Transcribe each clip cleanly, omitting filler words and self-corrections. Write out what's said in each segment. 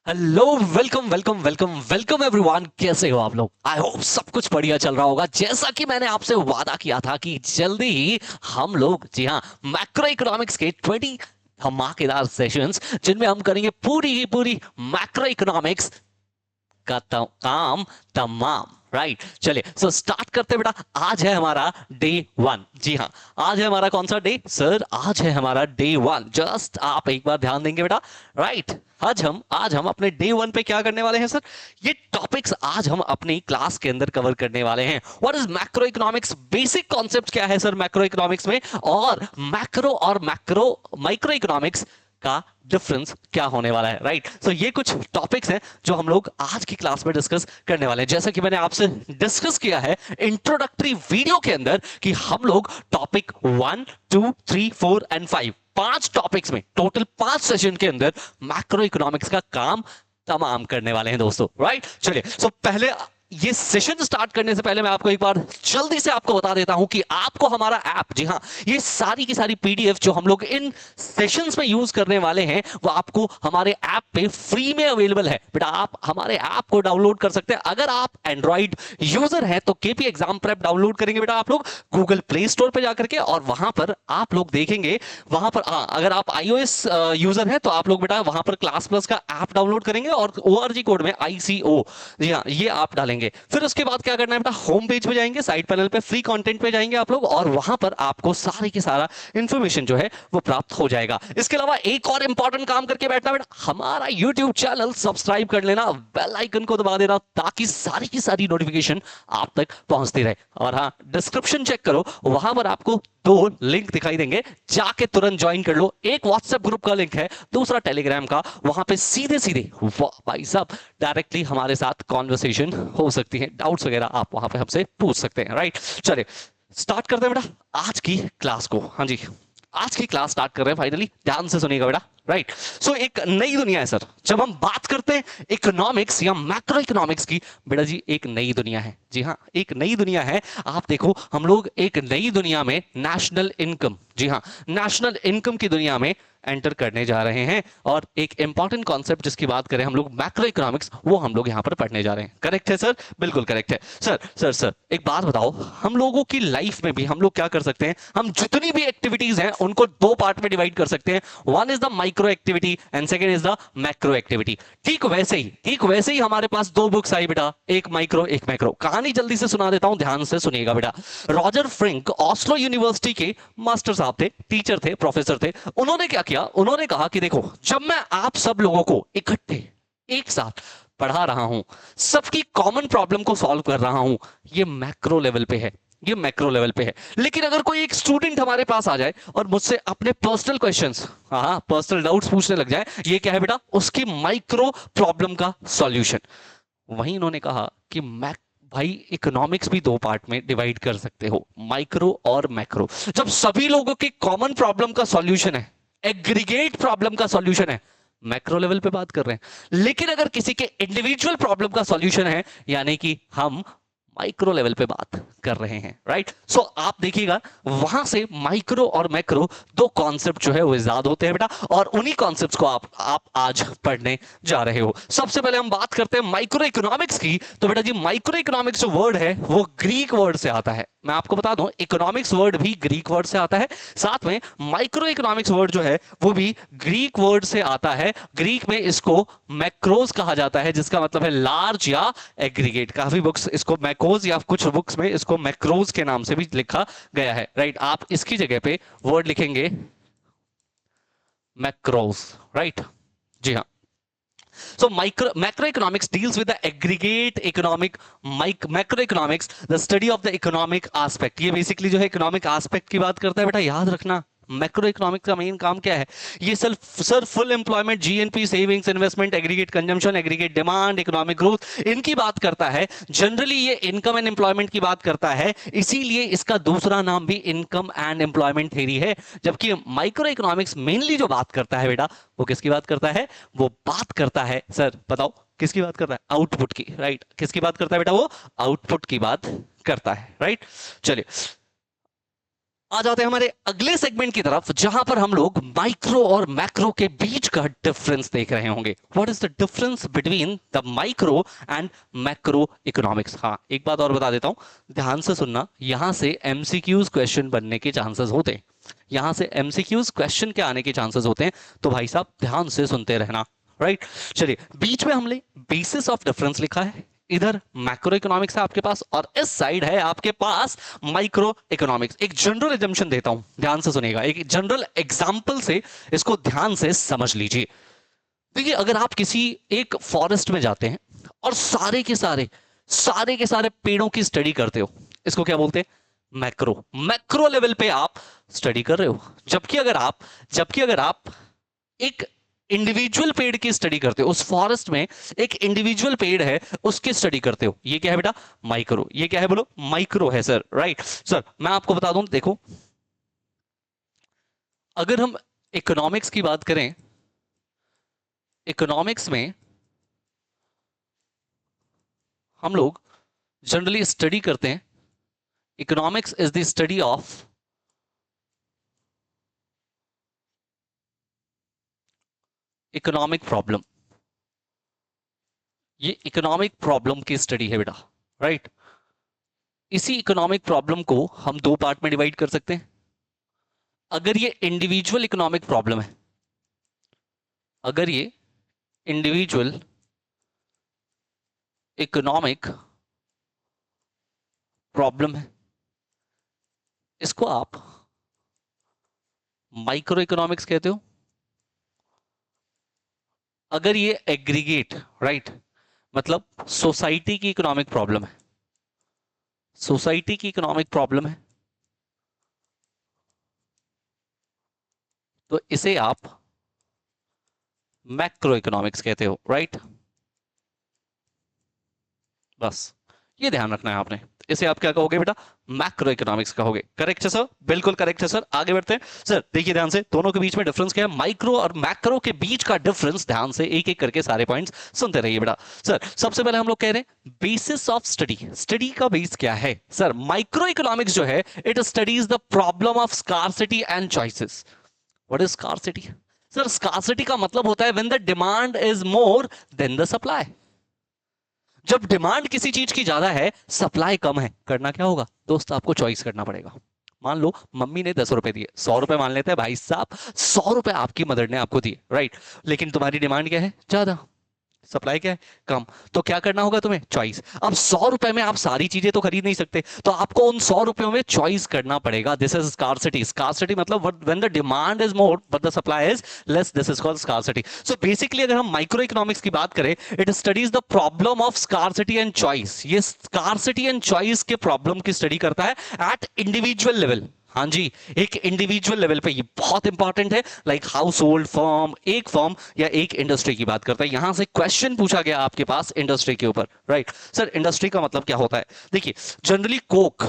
Hello, welcome welcome welcome welcome everyone. कैसे हो आप लोग? आई होप सब कुछ बढ़िया चल रहा होगा। जैसा कि मैंने आपसे वादा किया था कि जल्दी ही हम लोग, जी हाँ, मैक्रो इकोनॉमिक्स के 20 धमाकेदार सेशंस, जिनमें हम करेंगे पूरी की पूरी मैक्रो इकोनॉमिक्स का काम तमाम। राइट, चलिए सो स्टार्ट करते हैं बेटा। आज है हमारा डे 1। जी हाँ, आज है हमारा कौन सा डे सर? आज है हमारा डे 1। जस्ट आप एक बार ध्यान देंगे बेटा। राइट, आज हम अपने डे 1 पे क्या करने वाले हैं सर? ये टॉपिक्स आज हम अपनी क्लास के अंदर कवर करने वाले हैं। What is macro economics? Basic concept क्या है सर मैक्रो इकोनॉमिक्स में, और मैक्रो माइक्रो इकोनॉमिक्स का डिफरेंस क्या होने वाला है। राइट, सो ये कुछ टॉपिक्स हैं जो हम लोग आज की क्लास में डिस्कस करने वाले हैं। जैसा कि मैंने आपसे डिस्कस किया है इंट्रोडक्टरी वीडियो के अंदर कि हम लोग टॉपिक 1, 2, 3, 4 एंड 5, 5 टॉपिक्स में टोटल 5 सेशन के अंदर मैक्रो इकोनॉमिक्स का काम तमाम करने वाले हैं दोस्तों। राइट, चलिए सो पहले ये सेशन स्टार्ट करने से पहले मैं आपको एक बार जल्दी से आपको बता देता हूं कि आपको हमारा ऐप, जी हां, ये सारी की सारी पीडीएफ जो हम लोग इन सेशंस में यूज करने वाले हैं वो आपको हमारे ऐप पे फ्री में अवेलेबल है। बेटा आप हमारे ऐप को डाउनलोड कर सकते हैं। अगर आप एंड्रॉइड यूजर हैं तो केपी एग्जाम प्रेप डाउनलोड करेंगे बेटा आप लोग गूगल प्ले स्टोर पे जाकर के, और वहां पर आप लोग देखेंगे, वहां पर अगर आप आईओएस यूजर हैं तो आप लोग बेटा वहां पर क्लास प्लस का ऐप डाउनलोड करेंगे और ओआरजी कोड में ICO, जी हाँ, ये आप डालेंगे। फिर उसके बाद क्या करना है बेटा, होम पेज पे जाएंगे, साइड पैनल पे फ्री कंटेंट पे जाएंगे आप लोग, और वहां पर आपको सारी की सारा इंफॉर्मेशन जो है वो प्राप्त हो जाएगा। इसके अलावा एक और इंपॉर्टेंट काम करके बैठना बेटा, हमारा यूट्यूब चैनल सब्सक्राइब कर लेना, बेल आइकन को दबा देना, ताकि सारी की सारी नोटिफिकेशन आप तक पहुंचती रहे। और हाँ, डिस्क्रिप्शन चेक करो, वहां पर आपको 2 लिंक दिखाई देंगे, जाके तुरंत ज्वाइन कर लो। एक व्हाट्सएप ग्रुप का लिंक है, दूसरा टेलीग्राम का। वहां पे सीधे सीधे वाह भाई साहब डायरेक्टली हमारे साथ कॉन्वर्सेशन हो सकती है, डाउट्स वगैरह आप वहां पे हमसे पूछ सकते हैं। राइट, चलिए स्टार्ट करते हैं बेटा आज की क्लास को। हाँ जी, आज की क्लास स्टार्ट कर रहे हैं। फाइनली ध्यान से सुनिएगा बेटा। राइट, सो एक नई दुनिया है सर। जब हम बात करते हैं इकोनॉमिक्स या मैक्रो इकोनॉमिक्स की, बेटा जी एक नई दुनिया है। जी हाँ, एक नई दुनिया है। आप देखो, हम लोग एक नई दुनिया में नेशनल इनकम, जी हाँ, नेशनल इनकम की दुनिया में एंटर करने जा रहे हैं। और एक इंपॉर्टेंट कॉन्सेप्ट जिसकी बात करें हम लोग मैक्रो इकोनॉमिक्स, वो हम लोग यहाँ पर पढ़ने जा रहे हैं। करेक्ट है सर? बिल्कुल करेक्ट है सर। सर एक बात बताओ, हम लोगों की लाइफ में भी हम लोग क्या कर सकते हैं? हम जितनी भी एक्टिविटीज हैं उनको 2 पार्ट में डिवाइड कर सकते हैं। One is the micro activity and second is the macro activity. ठीक वैसे ही हमारे पास 2 बुक्स आई बेटा, एक माइक्रो एक मैक्रो। कहानी जल्दी से सुना देता हूं, ध्यान से सुनिएगा बेटा। रॉजर फ्रिंक ऑस्लो यूनिवर्सिटी के मास्टर साहब थे, टीचर थे, प्रोफेसर थे। उन्होंने क्या किया? उन्होंने कहा कि देखो, जब मैं आप सब लोगों को इकट्ठे एक साथ पढ़ा रहा हूं, सबकी कॉमन प्रॉब्लम को सॉल्व कर रहा हूं, ये मैक्रो लेवल पे है, ये मैक्रो लेवल पे है। लेकिन अगर कोई एक स्टूडेंट हमारे पास आ जाए और मुझसे अपने पर्सनल क्वेश्चंस, हाँ पर्सनल डाउट्स पूछने लग जाए, ये क्या है बेटा? उसकी माइक्रो प्रॉब्लम का सॉल्यूशन। वहीं इन्होंने कहा कि मैक भाई इकोनॉमिक्स भी 2 पार्ट में डिवाइड कर सकते हो, माइक्रो और मैक्रो। जब सभी लोगों की कॉमन प्रॉब्लम का सॉल्यूशन है, एग्रीगेट प्रॉब्लम का सॉल्यूशन है, मैक्रो लेवल पे बात कर रहे हैं। लेकिन अगर किसी के इंडिविजुअल प्रॉब्लम का सॉल्यूशन है, यानी कि हम माइक्रो लेवल पे बात कर रहे हैं। राइट, सो आप देखिएगा, वहां से माइक्रो और मैक्रो 2 कॉन्सेप्ट जो है वो इजाद होते हैं बेटा, और उन्हीं कॉन्सेप्ट्स को आप आज पढ़ने जा रहे हो। सबसे पहले हम बात करते हैं माइक्रो इकोनॉमिक्स की। तो बेटा जी माइक्रो इकोनॉमिक्स जो वर्ड है वो ग्रीक वर्ड से आता है। मैं आपको बता दूं, इकोनॉमिक्स वर्ड भी ग्रीक वर्ड से आता है, साथ में माइक्रो इकोनॉमिक्स वर्ड जो है वो भी ग्रीक वर्ड से आता है। ग्रीक में इसको मैक्रोस कहा जाता है, जिसका मतलब है लार्ज या एग्रीगेट। काफी बुक्स इसको मैक्रोस या कुछ बुक्स में इसको मैक्रोस के नाम से भी लिखा गया है। राइट, आप इसकी जगह पे वर्ड लिखेंगे मैक्रोस। राइट, जी हाँ। So macroeconomics deals with the aggregate economic, macroeconomics the study of the economic aspect। ये बेसिकली जो है इकोनॉमिक एस्पेक्ट की बात करता है बेटा, याद रखना। मैक्रो इकोनॉमिक्स का मेन काम क्या है? ये sir full employment, GNP, savings, investment, aggregate consumption, aggregate demand, economic growth, इनकी बात करता है। जनरली ये इनकम एंड एम्प्लॉयमेंट की बात करता है, इसीलिए इसका दूसरा नाम भी इनकम एंड एम्प्लॉयमेंट थ्योरी है। जबकि माइक्रो इकोनॉमिक्स मेनली जो बात करता है बेटा, वो किसकी बात करता है? वो बात करता है, सर बताओ किसकी बात करता है? आउटपुट की। राइट, किसकी बात करता है बेटा? वो आउटपुट की बात करता है। राइट, चलिए आ जाते हैं हमारे अगले सेगमेंट की तरफ, जहां पर हम लोग माइक्रो और मैक्रो के बीच का डिफरेंस देख रहे होंगे। What is the difference between the micro and macro economics. हाँ, एक बात और बता देता हूं, ध्यान से सुनना, यहां से एमसीक्यूज क्वेश्चन बनने के चांसेस होते हैं, यहां से एमसीक्यूज क्वेश्चन के आने के चांसेस होते हैं, तो भाई साहब ध्यान से सुनते रहना। राइट, चलिए, बीच में हमने बेसिस ऑफ डिफरेंस लिखा है, इधर मैक्रो इकोनॉमिक्स है आपके पास, और इस साइड है आपके पास माइक्रो इकोनॉमिक्स। एक जनरल एजम्पशन देता हूं, ध्यान से सुनिएगा, एक जनरल एग्जांपल से इसको ध्यान से समझ लीजिए। देखिए, अगर आप किसी एक फॉरेस्ट में जाते हैं और सारे के सारे पेड़ों की स्टडी करते हो, इसको क्या बोलते हैं? मैक्रो। मैक्रो लेवल पे आप स्टडी कर रहे हो। जबकि अगर आप एक इंडिविजुअल पेड़ की स्टडी करते हो, उस फॉरेस्ट में एक इंडिविजुअल पेड़ है, उसकी स्टडी करते हो, ये क्या है बेटा? माइक्रो। ये क्या है बोलो? माइक्रो है सर। राइट सर, मैं आपको बता दूं, देखो, अगर हम इकोनॉमिक्स की बात करें, इकोनॉमिक्स में हम लोग जनरली स्टडी करते हैं, economics is the study of economic problem. ये इकोनॉमिक प्रॉब्लम की स्टडी है बेटा। राइट, इसी इकोनॉमिक प्रॉब्लम को हम दो पार्ट में डिवाइड कर सकते हैं। अगर ये इंडिविजुअल इकोनॉमिक प्रॉब्लम है, अगर ये इंडिविजुअल इकोनॉमिक प्रॉब्लम है, इसको आप माइक्रो इकोनॉमिक्स कहते हो। अगर ये एग्रीगेट, राइट, मतलब सोसाइटी की इकोनॉमिक प्रॉब्लम है, सोसाइटी की इकोनॉमिक प्रॉब्लम है, तो इसे आप मैक्रो इकोनॉमिक्स कहते हो। राइट, बस ये ध्यान रखना है आपने, इसे आप क्या कहोगे बेटा? मैक्रो इकोनॉमिक्स कहोगे। करेक्ट है सर, बिल्कुल करेक्ट है सर। आगे बढ़ते हैं सर, देखिए ध्यान से, दोनों के बीच में डिफरेंस क्या है, माइक्रो और मैक्रो के बीच का डिफरेंस, ध्यान से एक एक करके सारे पॉइंट्स सुनते रहिए बेटा। सर, सबसे पहले हम लोग कह रहे हैं बेसिस ऑफ स्टडी। स्टडी का बेस क्या है सर? माइक्रो इकोनॉमिक्स जो है, it studies the problem of scarcity and choices. What is scarcity? Sir, scarcity का मतलब होता है when the demand is more than the supply. जब डिमांड किसी चीज की ज्यादा है, सप्लाई कम है, करना क्या होगा दोस्त? आपको चॉइस करना पड़ेगा। मान लो मम्मी ने 10 रुपए दिए, 100 रुपए मान लेते हैं भाई साहब, 100 रुपए आपकी मदर ने आपको दिए, राइट, लेकिन तुम्हारी डिमांड क्या है? ज्यादा, सप्लाई क्या है? कम। तो क्या करना होगा तुम्हें? चॉइस। अब 100 रुपए में आप सारी चीजें तो खरीद नहीं सकते, तो आपको उन 100 रुपयों में चॉइस करना पड़ेगा। This is scarcity. स्कार्सिटी मतलब when the demand is more but the supply is less, this is called scarcity. So basically अगर हम माइक्रो इकोनॉमिक्स की बात करें, it studies the problem of scarcity and choice. ये scarcity and choice के problem की study करता है एट इंडिविजुअल लेवल। हाँ जी, एक इंडिविजुअल लेवल पे, ये बहुत इंपॉर्टेंट है। लाइक हाउस होल्ड, फर्म, एक फर्म या एक इंडस्ट्री की बात करता है। यहां से क्वेश्चन पूछा गया आपके पास इंडस्ट्री के ऊपर, राइट। सर, इंडस्ट्री का मतलब क्या होता है? देखिए, generally Coke,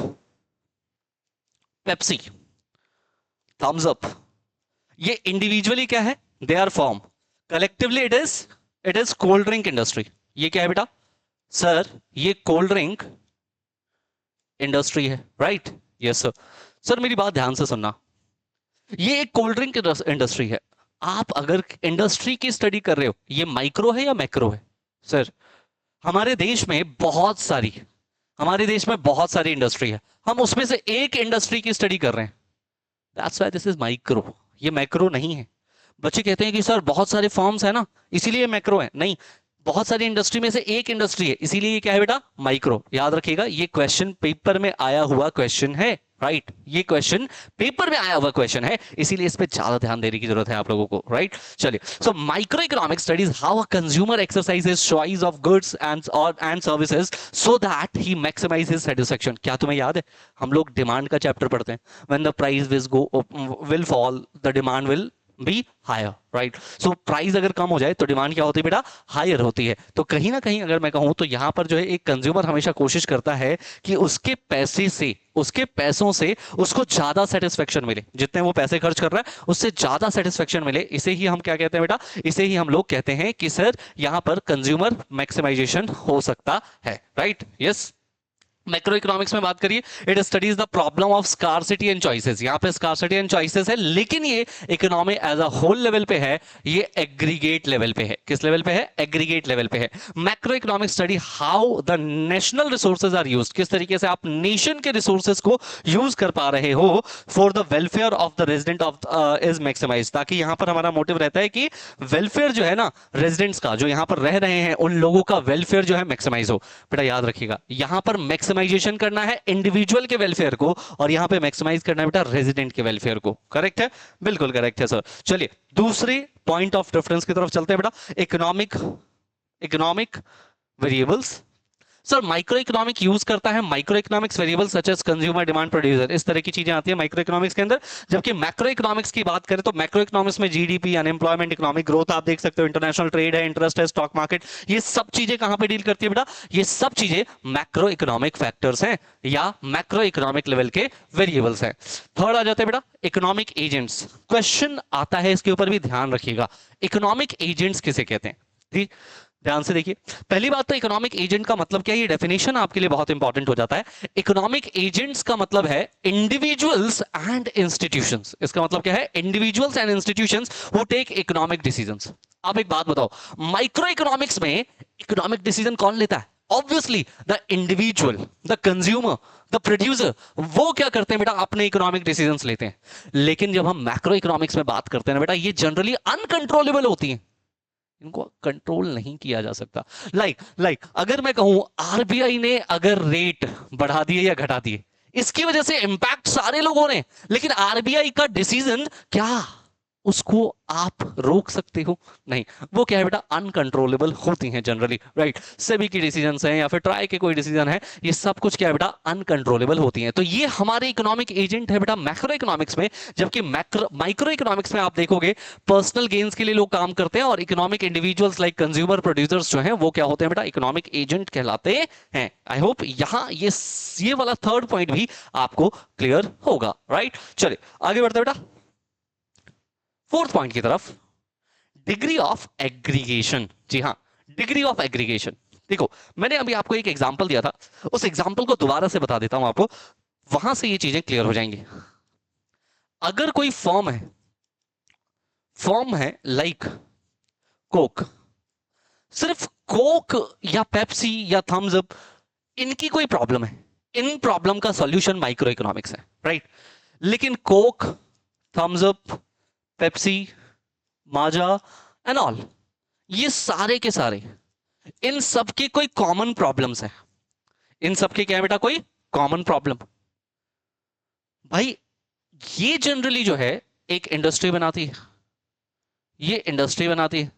Pepsi, Thums Up, ये इंडिविजुअली क्या है? They are firm, collectively it is cold drink industry. ये क्या है बेटा? सर, ये कोल्ड ड्रिंक इंडस्ट्री है, राइट। Yes sir. सर, मेरी बात ध्यान से सुनना, ये एक कोल्ड ड्रिंक इंडस्ट्री है। आप अगर इंडस्ट्री की स्टडी कर रहे हो, ये माइक्रो है या मैक्रो है? सर, हमारे देश में बहुत सारी इंडस्ट्री है, हम उसमें से एक इंडस्ट्री की स्टडी कर रहे हैं, that's why this is micro. ये मैक्रो नहीं है। बच्चे कहते हैं कि सर बहुत सारे फॉर्म्स है ना, इसीलिए मैक्रो है। नहीं, बहुत सारी इंडस्ट्री में से एक इंडस्ट्री है, इसीलिए ये क्या है बेटा? माइक्रो। याद रखिएगा, ये क्वेश्चन पेपर में आया हुआ क्वेश्चन है, राइट। ये क्वेश्चन पेपर में आया हुआ क्वेश्चन है, इसीलिए इस पे ज्यादा ध्यान देने की जरूरत है आप लोगों को, राइट। चलिए, so micro economic studies how a consumer exercises choice of goods and services so that he maximise his satisfaction. क्या तुम्हें याद है, हम लोग डिमांड का चैप्टर पढ़ते हैं, when the price will fall the demand will be higher, right. So price अगर कम हो जाए तो डिमांड क्या होती है बेटा? हायर होती है। तो कहीं ना कहीं अगर मैं कहूं तो यहां पर जो है एक कंज्यूमर हमेशा कोशिश करता है कि उसके पैसों से उसको ज्यादा सेटिस्फेक्शन मिले, जितने वो पैसे खर्च कर रहा है उससे ज्यादा सेटिस्फेक्शन मिले। इसे ही हम क्या कहते हैं बेटा? इसे ही हम लोग कहते हैं कि सर यहां पर कंज्यूमर मैक्सिमाइजेशन हो सकता है, राइट। यस, मैक्रो इकोनॉमिक्स में बात करिए, it studies the problem of scarcity and choices. यहां पे स्कार्सिटी एंड चॉइसेस है, लेकिन ये economy as a whole level पे है, ये एग्रीगेट लेवल पे है। किस लेवल पे है? एग्रीगेट लेवल पे है। Macro economic study how the national resources are used, किस तरीके से आप नेशन के रिसोर्सेज को यूज कर पा रहे हो for the welfare of the resident of is maximise, ताकि यहां पर हमारा मोटिव रहता है कि वेलफेयर जो है ना रेजिडेंट्स का, जो यहां पर रह रहे हैं उन लोगों का वेलफेयर जो है मैक्सिमाइज हो। बेटा याद रखिएगा, यहां पर मैक्सिमाइजेशन करना है इंडिविजुअल के वेलफेयर को, और यहां पे मैक्सिमाइज करना है बेटा रेजिडेंट के वेलफेयर को। करेक्ट है? बिल्कुल करेक्ट है सर। चलिए दूसरे पॉइंट ऑफ रेफरेंस की तरफ चलते हैं बेटा, economic economic variables. Sir micro economic use करता है micro economics variable such as consumer demand producer, इस तरह की चीजें आती है माइक्रो इकोनॉमिक्स के अंदर। जबकि मैक्रो इकोनॉमिक्स की बात करें तो मैक्रो इकोनॉमिक्स में जीडीपी, अनएम्प्लॉयमेंट, इकोनॉमिक ग्रोथ आप देख सकते हो, इंटरनेशनल ट्रेड है, इंटरेस्ट है, स्टॉक मार्केट, ये सब चीजें कहां पे डील करती है बेटा? ये सब चीजें मैक्रो इकोनॉमिक फैक्टर्स हैं या मैक्रो इकोनॉमिक लेवल के वेरिएबल्स हैं। थर्ड आ जाते हैं बेटा इकोनॉमिक एजेंट्स। क्वेश्चन आता है, इसके ऊपर भी ध्यान रखिएगा, इकोनॉमिक एजेंट्स किसे कहते हैं? ठीक, ध्यान से देखिए। पहली बात तो इकोनॉमिक एजेंट का मतलब क्या है, ये डेफिनेशन आपके लिए बहुत इंपॉर्टेंट हो जाता है। इकोनॉमिक एजेंट्स का मतलब है इंडिविजुअल्स एंड इंस्टीट्यूशंस। इसका मतलब क्या है? Individuals and institutions who take economic decisions. अब एक बात बताओ, माइक्रो इकोनॉमिक्स में इकोनॉमिक डिसीजन कौन लेता है? Obviously the individual, the consumer, the producer. वो क्या करते हैं बेटा? अपने इकोनॉमिक डिसीजंस लेते हैं। लेकिन जब हम मैक्रो इकोनॉमिक्स में बात करते हैं ना बेटा, ये जनरली अनकंट्रोलेबल होती है, इनको कंट्रोल नहीं किया जा सकता। लाइक अगर मैं कहूं आरबीआई ने अगर रेट बढ़ा दिए या घटा दिए, इसकी वजह से इंपैक्ट सारे लोगों ने, लेकिन आरबीआई का डिसीजन क्या उसको आप रोक सकते हो? नहीं, वो क्या है बेटा? अनकंट्रोलेबल होती हैं जनरली, राइट? सेबी की डिसीजंस हैं या फिर ट्राई के कोई डिसीजन है, ये सब कुछ क्या है बेटा? अनकंट्रोलेबल होती हैं। तो ये हमारे इकोनॉमिक एजेंट है बेटा मैक्रो इकोनॉमिक्स में। जबकि माइक्रो इकोनॉमिक्स में आप देखोगे पर्सनल गेन्स के लिए लोग काम करते हैं, और economic individuals like consumer producers जो हैं वो क्या होते हैं बेटा? इकोनॉमिक एजेंट कहलाते हैं। आई होप यहां ये वाला थर्ड पॉइंट भी आपको क्लियर होगा, राइट? चलिए आगे बढ़ते हैं बेटा फोर्थ पॉइंट की तरफ, डिग्री ऑफ एग्रीगेशन। जी हां, डिग्री ऑफ एग्रीगेशन। देखो मैंने अभी आपको एक एग्जांपल दिया था, उस एग्जांपल को दोबारा से बता देता हूं आपको, वहां से ये चीजें क्लियर हो जाएंगी। अगर कोई फॉर्म है लाइक कोक, सिर्फ कोक या पेप्सी या थम्स अप, इनकी कोई प्रॉब्लम है, इन प्रॉब्लम का सॉल्यूशन माइक्रो इकोनॉमिक्स है, राइट? लेकिन Coke, Thums Up, Pepsi, Maaza and all, ये सारे के सारे, इन सब की कोई कॉमन प्रॉब्लम्स है। इन सब के क्या है बेटा? कोई कॉमन प्रॉब्लम। भाई ये जनरली जो है एक इंडस्ट्री बनाती है, ये इंडस्ट्री बनाती है।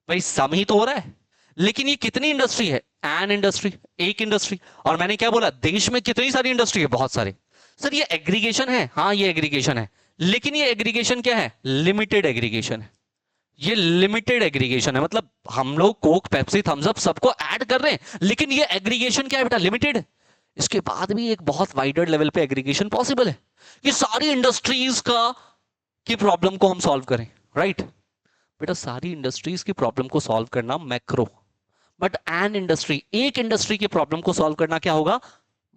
भाई सम ही तो हो रहा है, लेकिन ये कितनी इंडस्ट्री है? एन इंडस्ट्री, एक इंडस्ट्री। और मैंने क्या बोला? देश में कितनी सारी इंडस्ट्री है? बहुत सारे। सर ये एग्रीगेशन है, हाँ ये एग्रीगेशन है, लेकिन ये एग्रीगेशन क्या है? लिमिटेड एग्रीगेशन है। ये लिमिटेड एग्रीगेशन है, मतलब हम लोग कोक, पेप्सी, थम्स अप सबको ऐड कर रहे हैं, लेकिन ये एग्रीगेशन क्या है बेटा? लिमिटेड। इसके बाद भी एक बहुत वाइडर लेवल पे एग्रीगेशन पॉसिबल है, ये सारी इंडस्ट्रीज का की प्रॉब्लम को हम सॉल्व करें, राइट? बेटा सारी इंडस्ट्रीज की प्रॉब्लम को सॉल्व करना मैक्रो, बट एन इंडस्ट्री, एक इंडस्ट्री की प्रॉब्लम को सॉल्व करना क्या होगा?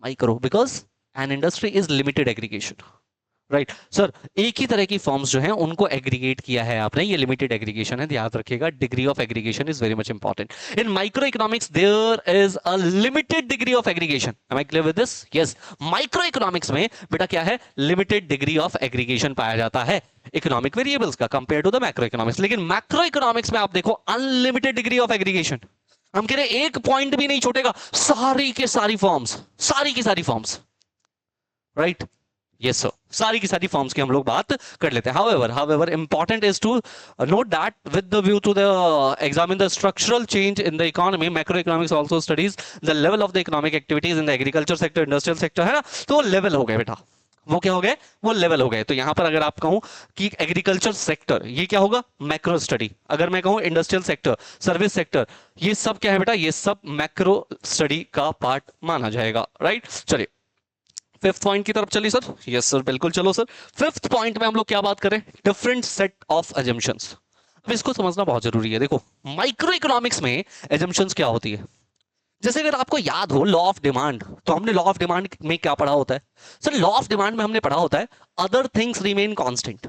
Micro, because an industry is limited aggregation, right? Sir एक ही तरह की फॉर्म्स जो हैं उनको एग्रीगेट किया है आपने, ये लिमिटेड एग्रीगेशन है, ध्यान रखिएगा। Degree of aggregation is very much important in micro economics, there is a limited degree of aggregation. Am I clear with this? Yes, micro economics में बेटा क्या है? लिमिटेड डिग्री ऑफ एग्रीगेशन पाया जाता है इकोनॉमिक वेरिएबल्स का compare to the macro economics. लेकिन macro economics में आप देखो अनलिमिटेड डिग्री ऑफ एग्रीगेशन। हम कह रहे हैं एक पॉइंट भी नहीं छूटेगा, सारी के सारी फॉर्म्स, सारी की सारी फॉर्म्स, राइट? यस सर, सारी की सारी फॉर्म्स की हम लोग बात कर लेते हैं। However important is to note that with the view to the examine the structural change in the economy, macro economics also studies the level of the economic activities in the agriculture sector, industrial sector, है ना? तो level हो गए बेटा, वो क्या हो गए? वो लेवल हो गए। तो यहां पर अगर आप कहूं कि एग्रीकल्चर सेक्टर, ये क्या होगा? Macro study. अगर मैं कहूं इंडस्ट्रियल सेक्टर, सर्विस सेक्टर, ये सब क्या है बेटा? ये सब मैक्रो स्टडी का पार्ट माना जाएगा, राइट? चलिए फिफ्थ पॉइंट की तरफ चलिए सर। यस सर, बिल्कुल चलो सर। फिफ्थ पॉइंट में हम लोग क्या बात करें? Different set of assumptions. अब इसको समझना बहुत जरूरी है। देखो माइक्रो इकोनॉमिक्स में एजम्पशंस क्या होती है? जैसे अगर आपको याद हो लॉ ऑफ डिमांड, तो हमने लॉ ऑफ डिमांड में क्या पढ़ा होता है सर? लॉ ऑफ डिमांड में हमने पढ़ा होता है other things remain constant,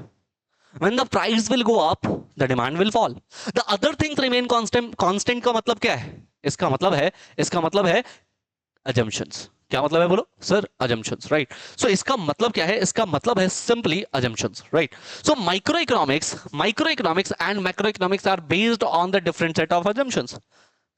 when the price will go up the demand will fall, the other things remain constant. constant का मतलब क्या है? इसका मतलब है assumptions. क्या मतलब है बोलो सर? assumptions, right? so इसका मतलब क्या है? इसका मतलब है simply assumptions, right? so microeconomics and macroeconomics are based on the different set of assumptions.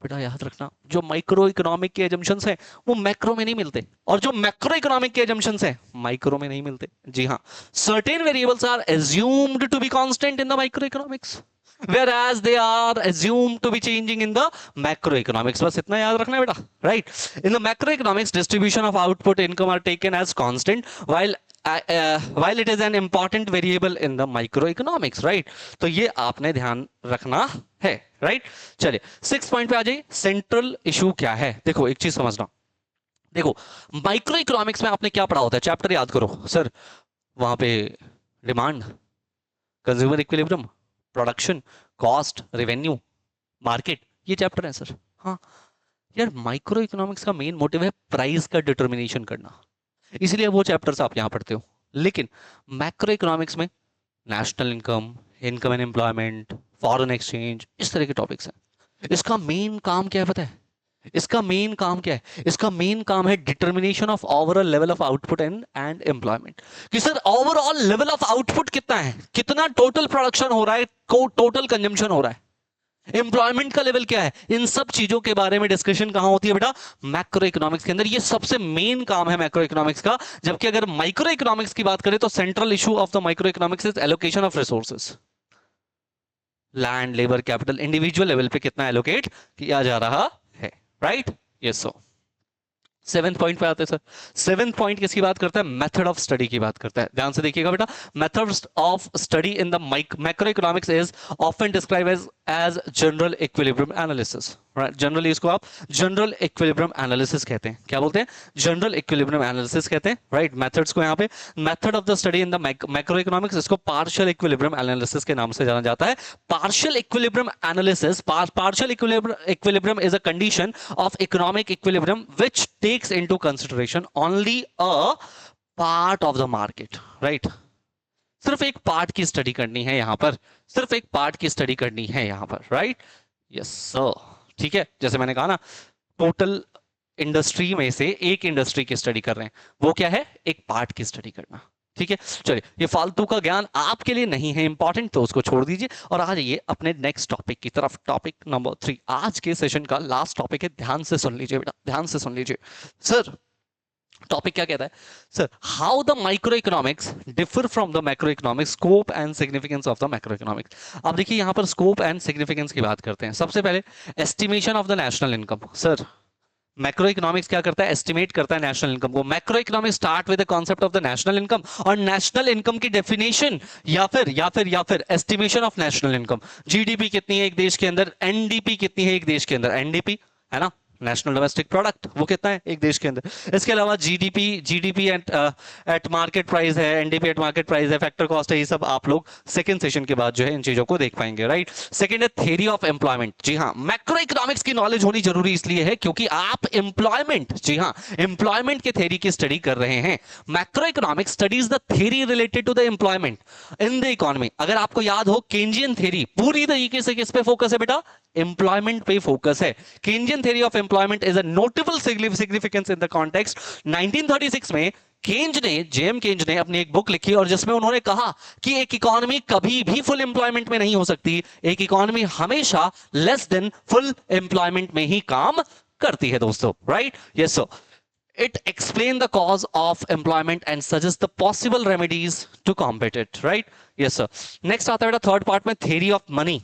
बेटा याद रखना, जो माइक्रो इकोनॉमिक के एजम्पशंस हैं वो मैक्रो में नहीं मिलते, और जो मैक्रो इकोनॉमिक के एजम्पशंस हैं माइक्रो में नहीं मिलते। जी हाँ, certain variables are assumed to be constant in the micro economics, whereas they are assumed to be changing in the macroeconomics. बस इतना याद रखना है बेटा, right? In the macroeconomics, distribution of output income are taken as constant, while it is an important variable in the microeconomics, right? तो ये आपने ध्यान रखना है, right? चलिए 6 पॉइंट पे आ जाइए। सेंट्रल इशू क्या है? देखो एक चीज समझना, देखो माइक्रो इकोनॉमिक्स में आपने क्या पढ़ा होता है? चैप्टर याद करो सर, वहां पे demand, consumer equilibrium, production, cost, revenue, market, ये चैप्टर है सर। हाँ यार, माइक्रो इकोनॉमिक्स का मेन मोटिव है प्राइस का डिटर्मिनेशन करना, इसलिए वो चैप्टर्स आप यहां पढ़ते हो। लेकिन मैक्रो इकोनॉमिक्स में national income, income and employment, foreign exchange, इस तरह के टॉपिक्स हैं। इसका मेन काम क्या है पता है? इसका मेन काम क्या है? इसका मेन काम है determination of overall level of output and employment, कि sir overall level of output कितना है, कितना टोटल प्रोडक्शन हो रहा है, टोटल कंजम्पशन हो रहा है, एम्प्लॉयमेंट का लेवल क्या है, इन सब चीजों के बारे में डिस्कशन कहां होती है बेटा? मैक्रो इकोनॉमिक्स के अंदर। ये सबसे मेन काम है मैक्रो इकोनॉमिक्स का। जबकि अगर माइक्रो इकोनॉमिक्स की बात करें तो central issue of the micro economics is allocation of resources, land, labour, capital, individual level पे कितना एलोकेट किया जा रहा है, right? Yes so 7th point पे आते हैं सर। 7th पॉइंट किसकी बात करता है? मेथड ऑफ स्टडी की बात करता है। ध्यान से देखिएगा बेटा, method of study in the macro economics is often describe as general equilibrium analysis, right? Generally इसको आप जनरल इक्विलिब्रियम एनालिसिस कहते हैं। क्या बोलते हैं? जनरल इक्विलिब्रियम एनालिसिस कहते हैं, राइट? मेथड्स को यहाँ पे method of the study in the macro economics, इसको पार्शियल इक्विलिब्रियम एनालिसिस के नाम से जाना जाता है। Partial equilibrium analysis, partial equilibrium is a condition of economic equilibrium which takes into consideration only a part of the market, right? सिर्फ एक part की स्टडी करनी है यहां पर, सिर्फ एक पार्ट की स्टडी करनी है यहां पर, राइट? यस सर, ठीक है। जैसे मैंने कहा ना, टोटल इंडस्ट्री में से एक इंडस्ट्री की स्टडी कर रहे हैं, वो क्या है? एक पार्ट की स्टडी करना, ठीक है। चलिए, ये फालतू का ज्ञान आपके लिए नहीं है इंपॉर्टेंट, तो उसको छोड़ दीजिए और आ जाइए अपने नेक्स्ट टॉपिक की तरफ। टॉपिक नंबर 3 आज के सेशन का लास्ट टॉपिक है। ध्यान से सुन लीजिए बेटा, ध्यान से सुन लीजिए। सर टॉपिक क्या कहता है? Sir, how the micro economics differ from the macro economics, scope and significance of the macro economics. अब देखिए यहां पर स्कोप एंड सिग्निफिकेंस की बात करते हैं। सबसे पहले estimation of the national income. Sir macro economics क्या करता है? एस्टिमेट करता है नेशनल इनकम को। Macro economics start with the concept of the national income, और नेशनल इनकम की डेफिनेशन या फिर estimation of national income. GDP कितनी है एक देश के अंदर, एनडीपी कितनी है एक देश के अंदर, एनडीपी है ना, नेशनल डोमेस्टिक प्रोडक्ट, वो कितना है एक देश के अंदर। इसके अलावा जीडीपी एट मार्केट प्राइस है, एनडीपी एट मार्केट प्राइस है, फैक्टर कॉस्ट है, ये सब आप लोग सेकंड सेशन के बाद जो है इन चीजों को देख पाएंगे, राइट? सेकंड है थ्योरी ऑफ एम्प्लॉयमेंट। जी हाँ, मैक्रो इकोनॉमिक्स की नॉलेज होनी जरूरी इसलिए है क्योंकि आप एम्प्लॉयमेंट, जी हाँ, एम्प्लॉयमेंट के थ्योरी की स्टडी कर रहे हैं। Macro economics studies the theory related to the employment in the economy. अगर आपको याद हो, केंजियन थ्योरी पूरी तरीके से किस पे फोकस है बेटा? एम्प्लॉयमेंट पे फोकस है। Keynesian theory of employment is a notable significance in the context. 1936 में जेएम केंज ने अपनी एक बुक लिखी और जिसमें उन्होंने कहा कि एक इकोनॉमी कभी भी फुल एम्प्लॉयमेंट में नहीं हो सकती, एक इकोनॉमी हमेशा लेस देन फुल एम्प्लॉयमेंट में ही काम करती है दोस्तों, right? Yes sir. It explain the cause of employment and suggests the possible remedies to combat it, right? Yes sir. Next आता है बेटा थर्ड पार्ट में theory of money।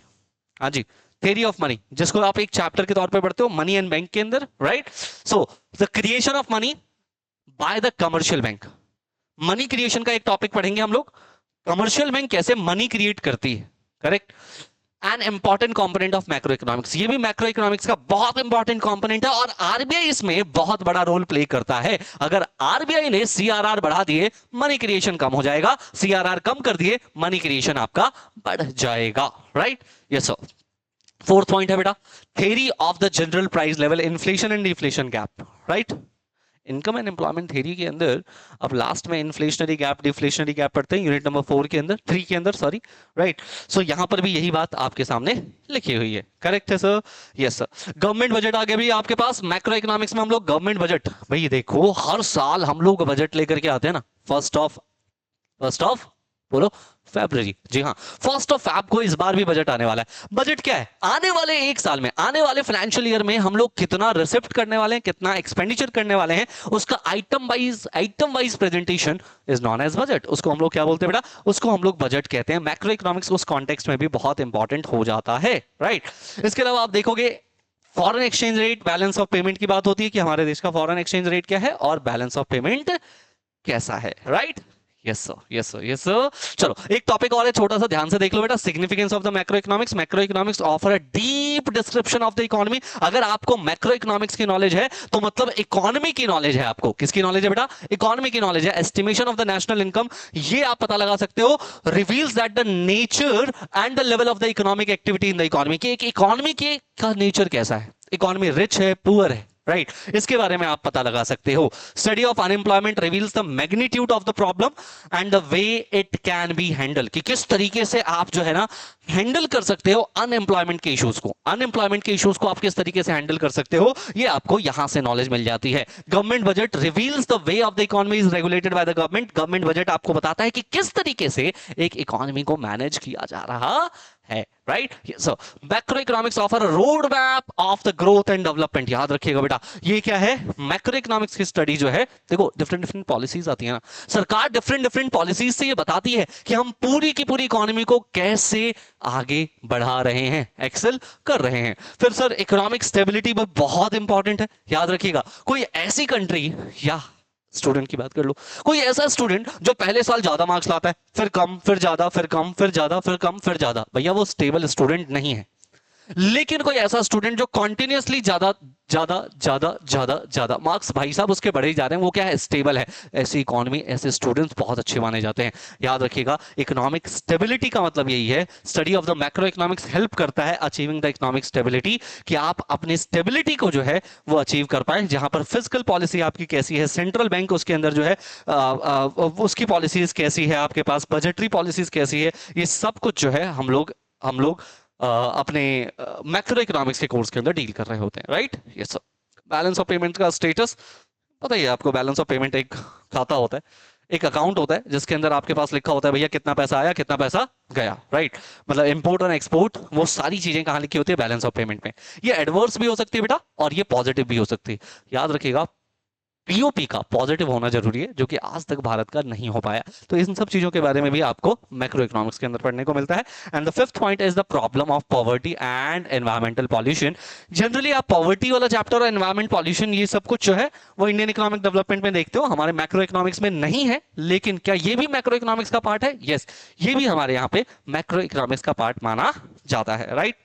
हाँ जी, theory of money, जिसको आप एक चैप्टर के तौर पे पढ़ते हो मनी एंड बैंक के अंदर, right? So the creation of money by the commercial bank. Money creation का एक टॉपिक पढ़ेंगे हम लोग, कमर्शियल बैंक कैसे मनी क्रिएट करती है, correct? An important component of macro economics, ये भी मैक्रो इकोनॉमिक्स का बहुत इंपॉर्टेंट कंपोनेंट है और आरबीआई इसमें बहुत बड़ा रोल प्ले करता है। अगर आरबीआई ने सीआरआर बढ़ा दिए, मनी क्रिएशन कम हो जाएगा, सीआरआर कम कर दिए, मनी क्रिएशन आपका बढ़ जाएगा, right? Yes sir. Fourth point है बेटा theory of the general price level inflation and deflation gap, right. Income and employment theory के अंदर अब लास्ट में इन्फ्लेशनरी गैप डिफ्लेशनरी गैप पढ़ते हैं यूनिट नंबर 4 के अंदर, 3 के अंदर, सॉरी, राइट। सो यहां पर भी यही बात आपके सामने लिखी हुई है, करेक्ट है sir? Yes sir. Government budget आगे भी आपके पास, मैक्रो इकोनॉमिक्स में हम लोग गवर्नमेंट बजट, भाई देखो हर साल हम लोग बजट लेकर के आते हैं ना, फर्स्ट ऑफ बोलो फरवरी, जी हाँ, फर्स्ट ऑफ फैब को इस बार भी बजट आने वाला है। बजट क्या है? आने वाले एक साल में, आने वाले फाइनेंशियल ईयर में हम लोग कितना रिसिप्ट करने वाले हैं, कितना एक्सपेंडिचर करने वाले हैं, उसका item wise presentation is known as budget. उसको हम लोग क्या बोलते हैं बेटा? उसको हम लोग बजट कहते हैं। मैक्रो इकोनॉमिक्स उस कॉन्टेक्स्ट में भी बहुत इंपॉर्टेंट हो जाता है, राइट। इसके अलावा आप देखोगे foreign exchange rate, balance of payment की बात होती है कि हमारे देश का फॉरेन एक्सचेंज रेट क्या है और बैलेंस ऑफ पेमेंट कैसा है, right. Yes sir, yes sir, yes sir. चलो एक टॉपिक और है, छोटा सा ध्यान से देख लो बेटा, significance of the macro economics. Macro economics offer a deep description of the economy. अगर आपको मैक्रो इकोनॉमिक्स की नॉलेज है तो मतलब इकोनॉमी की नॉलेज है आपको। किसकी नॉलेज है बेटा? इकोनॉमी की नॉलेज है। Estimation of the national income, ये आप पता लगा सकते हो। Reveals that the nature and the level of the economic activity in the economy, कि एक इकोनॉमी का नेचर कैसा है, इकोनॉमी रिच है, पुअर है, राइट, इसके बारे में आप पता लगा सकते हो। Study of unemployment reveals the magnitude of the problem and the way it can be handle, कि किस तरीके से आप जो है ना हैंडल कर सकते हो अनएम्प्लॉयमेंट के इश्यूज को। अनएम्प्लॉयमेंट के इश्यूज को आप किस तरीके से हैंडल कर सकते हो, ये आपको यहां से नॉलेज मिल जाती है। Government budget reveals the way of the economy is regulated by the government. Government budget आपको बताता है कि किस तरीके से एक इकोनॉमी को मैनेज किया जा रहा है, right. So macro economics offer a road map of the growth and development. याद रखिएगा बेटा, ये क्या है? मैक्रो इकोनॉमिक्स की स्टडी जो है, देखो डिफरेंट डिफरेंट पॉलिसीज आती है ना, सरकार डिफरेंट डिफरेंट पॉलिसीज से ये बताती है कि हम पूरी की पूरी इकोनॉमी को कैसे आगे बढ़ा रहे हैं, एक्सेल कर रहे हैं। फिर सर इकोनॉमिक स्टेबिलिटी बहुत इंपॉर्टेंट है, याद रखिएगा। कोई ऐसी कंट्री, या स्टूडेंट की बात कर लो, कोई ऐसा स्टूडेंट जो पहले साल ज्यादा मार्क्स लाता है, फिर कम, फिर ज्यादा, फिर कम, फिर ज्यादा, फिर कम, फिर ज्यादा, भैया वो स्टेबल स्टूडेंट नहीं है। लेकिन कोई ऐसा स्टूडेंट जो कॉन्टिन्यूसली ज्यादा ज्यादा ज्यादा ज्यादा ज्यादा मार्क्स भाई साहब उसके बढ़े ही जा रहे हैं, वो क्या है? स्टेबल है। ऐसी इकोनॉमी, ऐसे स्टूडेंट्स बहुत अच्छे माने जाते हैं। याद रखिएगा, इकोनॉमिक स्टेबिलिटी का मतलब यही है। Study of the macro economics help करता है अचीविंग द इकोनॉमिक स्टेबिलिटी, कि आप अपनी स्टेबिलिटी को जो है वो अचीव कर पाए। जहां पर फिजिकल पॉलिसी आपकी कैसी है, सेंट्रल बैंक उसके अंदर जो है उसकी पॉलिसीज कैसी है, आपके पास बजटरी पॉलिसीज कैसी है, ये सब कुछ जो है हम लोग अपने मैक्रो इकोनॉमिक्स के कोर्स के अंदर डील कर रहे होते हैं, right. Yes sir. Balance of payment का स्टेटस पता ही है आपको। बैलेंस ऑफ पेमेंट एक खाता होता है, एक अकाउंट होता है जिसके अंदर आपके पास लिखा होता है भैया कितना पैसा आया, कितना पैसा गया, राइट। मतलब इंपोर्ट और एक्सपोर्ट, वो सारी चीजें कहां लिखी होती है? बैलेंस ऑफ पेमेंट में। ये एडवर्स भी हो सकती है बेटा और ये पॉजिटिव भी हो सकती है। याद रखिएगा, पीओपी का पॉजिटिव होना जरूरी है, जो कि आज तक भारत का नहीं हो पाया। तो इन सब चीजों के बारे में भी आपको मैक्रो इकोनॉमिक्स के अंदर पढ़ने को मिलता है। And the fifth point is the problem of poverty and environmental pollution. Generally आप पॉवर्टी वाला चैप्टर और एनवायरमेंट पॉल्यूशन, ये सब कुछ जो है वो इंडियन इकोनॉमिक डेवलपमेंट में देखते हो, हमारे मैक्रो इकोनॉमिक्स में नहीं है। लेकिन क्या ये भी मैक्रो इकोनॉमिक्स का पार्ट है? यस, ये भी हमारे यहाँ पे मैक्रो इकोनॉमिक्स का पार्ट माना जाता है, राइट।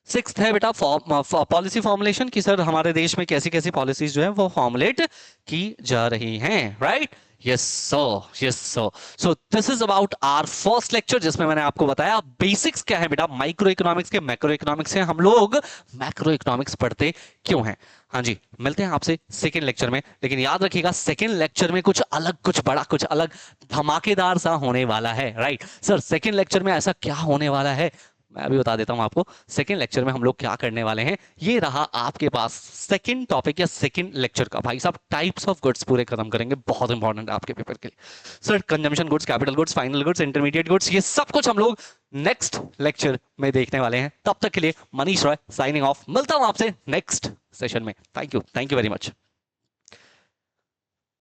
सिक्स्थ है बेटा पॉलिसी फॉर्मुलेशन, कि सर हमारे देश में कैसी कैसी पॉलिसीज जो है वो फॉर्मुलेट की जा रही हैं, right. Yes sir, yes sir. So this is about our first lecture, जिसमें मैंने आपको बताया बेसिक्स क्या है बेटा माइक्रो इकोनॉमिक्स के। मैक्रो इकोनॉमिक्स से हम लोग मैक्रो इकोनॉमिक्स पढ़ते क्यों हैं। हाँ जी, मिलते हैं आपसे सेकेंड लेक्चर में। लेकिन याद रखिएगा, सेकेंड लेक्चर में कुछ अलग, कुछ बड़ा, कुछ अलग धमाकेदार सा होने वाला है, राइट। सर सेकेंड लेक्चर में ऐसा क्या होने वाला है, मैं अभी बता देता हूं आपको। सेकंड लेक्चर में हम लोग क्या करने वाले हैं, ये रहा आपके पास सेकंड टॉपिक या सेकंड लेक्चर का। भाई साहब टाइप्स ऑफ गुड्स पूरे खत्म करेंगे, बहुत इंपॉर्टेंट है आपके पेपर के लिए। Sir consumption goods, capital goods, final goods, intermediate goods, ये सब कुछ हम लोग नेक्स्ट लेक्चर में देखने वाले हैं। तब तक के लिए मनीष रॉय साइनिंग ऑफ। मिलता हूं आपसे नेक्स्ट सेशन में। Thank you very much.